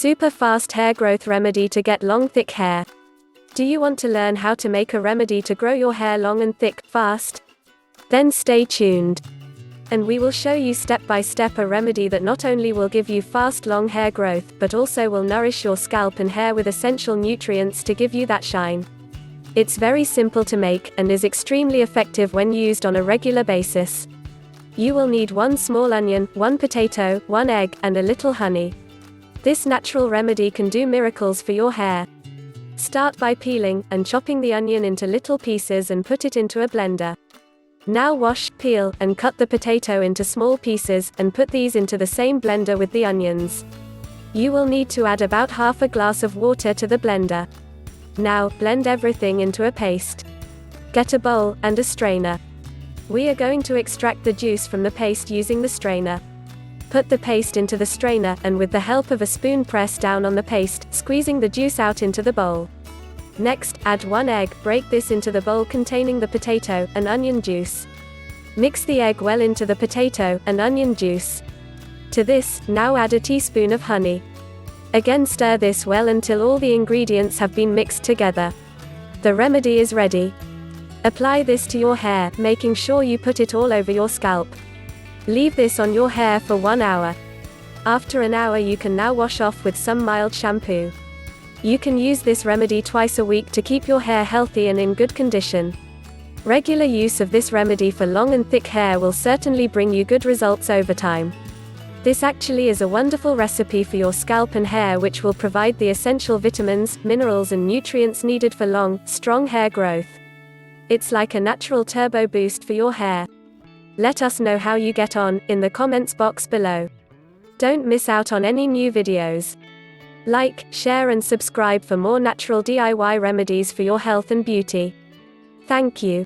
Super fast hair growth remedy to get long thick hair. Do you want to learn how to make a remedy to grow your hair long and thick, fast? Then stay tuned. And we will show you step by step a remedy that not only will give you fast long hair growth, but also will nourish your scalp and hair with essential nutrients to give you that shine. It's very simple to make, and is extremely effective when used on a regular basis. You will need 1 small onion, 1 potato, 1 egg, and a little honey. This natural remedy can do miracles for your hair. Start by peeling and chopping the onion into little pieces and put it into a blender. Now wash, peel, and cut the potato into small pieces, and put these into the same blender with the onions. You will need to add about half a glass of water to the blender. Now, blend everything into a paste. Get a bowl and a strainer. We are going to extract the juice from the paste using the strainer. Put the paste into the strainer, and with the help of a spoon press down on the paste, squeezing the juice out into the bowl. Next, add 1 egg, break this into the bowl containing the potato and onion juice. Mix the egg well into the potato and onion juice. To this, now add a teaspoon of honey. Again stir this well until all the ingredients have been mixed together. The remedy is ready. Apply this to your hair, making sure you put it all over your scalp. Leave this on your hair for 1 hour. After an hour you can now wash off with some mild shampoo. You can use this remedy twice a week to keep your hair healthy and in good condition. Regular use of this remedy for long and thick hair will certainly bring you good results over time. This actually is a wonderful recipe for your scalp and hair, which will provide the essential vitamins, minerals and nutrients needed for long, strong hair growth. It's like a natural turbo boost for your hair. Let us know how you get on in the comments box below. Don't miss out on any new videos. Like, share and subscribe for more natural DIY remedies for your health and beauty. Thank you.